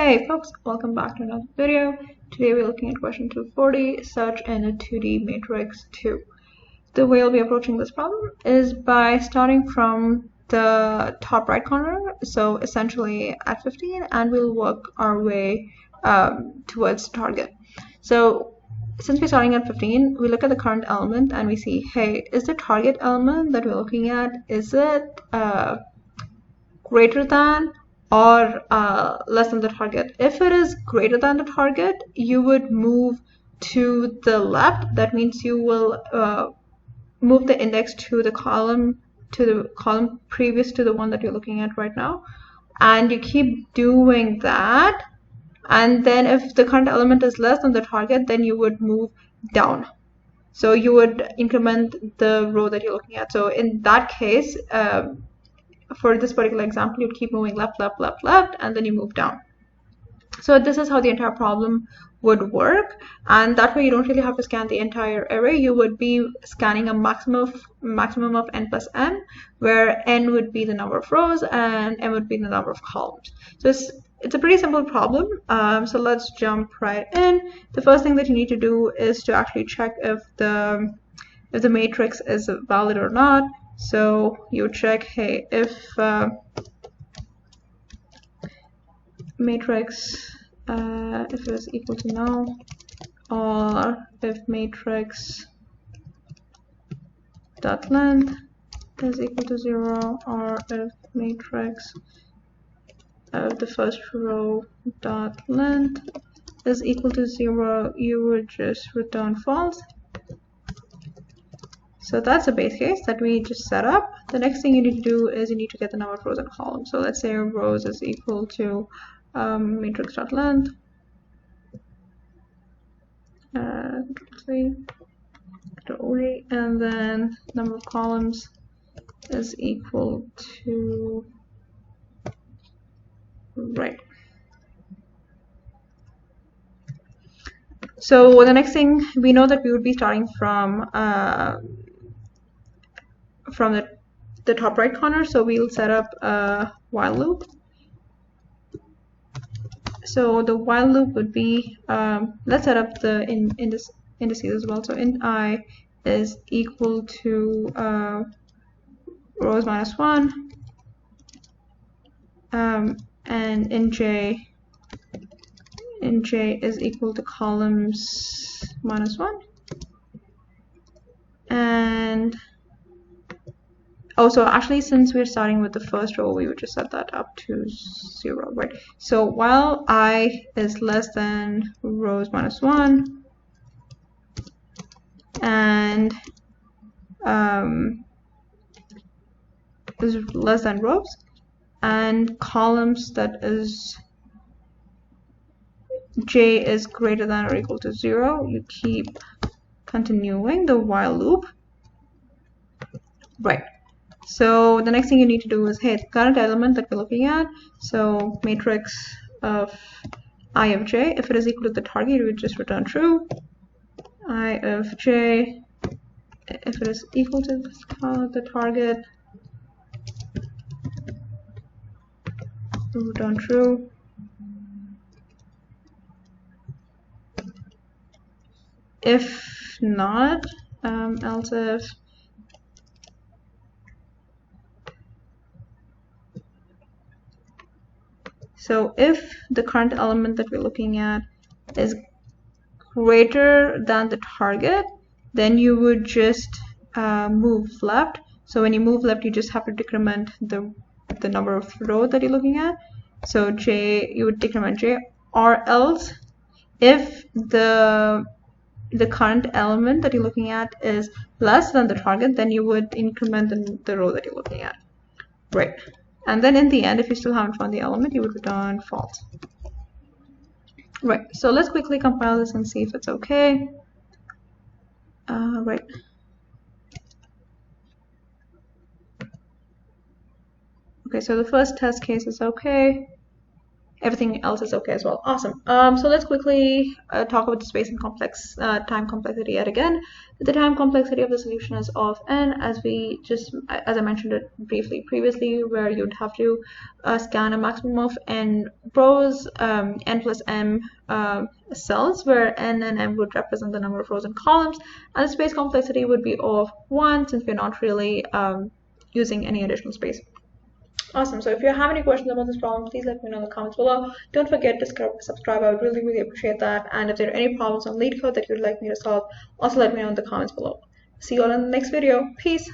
Hey folks, welcome back to another video. Today we're looking at question 240, search in a 2D matrix 2. The way I'll be approaching this problem is by starting from the top right corner, so essentially at 15, and we'll work our way towards the target. So since we're starting at 15, we look at the current element and we see, hey, is the target element that we're looking at, is it greater than or less than the target? If it is greater than the target, you would move to the left. That means you will move the index to the column previous to the one that you're looking at right now, and you keep doing that. And then if the current element is less than the target, then you would move down. So you would increment the row that you're looking at. So in that case, for this particular example, you'd keep moving left, left, left, left, and then you move down. So this is how the entire problem would work, and that way you don't really have to scan the entire array. You would be scanning a maximum of n plus n, where n would be the number of rows and m would be the number of columns. So it's a pretty simple problem. So let's jump right in. The first thing that you need to do is to actually check if the matrix is valid or not. So you check, hey, if matrix if it is equal to null, or if matrix dot length is equal to 0, or if matrix of the first row dot length is equal to 0, you would just return false. So that's the base case that we just set up. The next thing you need to do is you need to get the number of rows and columns. So let's say rows is equal to matrix.length, and then number of columns is equal to, right. So the next thing, we know that we would be starting from the top right corner, so we'll set up a while loop. So the while loop would be, let's set up the indices as well. So int I is equal to rows minus 1, and int j is equal to columns minus 1, and so actually, since we're starting with the first row, we would just set that up to 0, right? So while I is less than rows minus 1, and is less than rows, and columns that is j is greater than or equal to 0, you keep continuing the while loop, right? So the next thing you need to do is, hey, the current element that we're looking at, so matrix of I of j, if it is equal to the target, you would just return true. I of j, if it is equal to the target, return true. If not, else if so if the current element that we're looking at is greater than the target, then you would just move left. So when you move left, you just have to decrement the number of rows that you're looking at. So j, you would decrement j, or else if the current element that you're looking at is less than the target, then you would increment the row that you're looking at, right? And then in the end, if you still haven't found the element, you would return false. Right, so let's quickly compile this and see if it's okay. Right. Okay, so the first test case is okay. everything else is okay as well. Awesome. So let's quickly talk about the space and time complexity yet again. The time complexity of the solution is of n, as I mentioned it briefly previously, where you'd have to scan a maximum of n rows, n plus m cells, where n and m would represent the number of rows and columns, and the space complexity would be of 1, since we're not really using any additional space. Awesome. So if you have any questions about this problem, please let me know in the comments below. Don't forget to subscribe. I would really, really appreciate that. And if there are any problems on LeetCode that you'd like me to solve, also let me know in the comments below. See you all in the next video. Peace.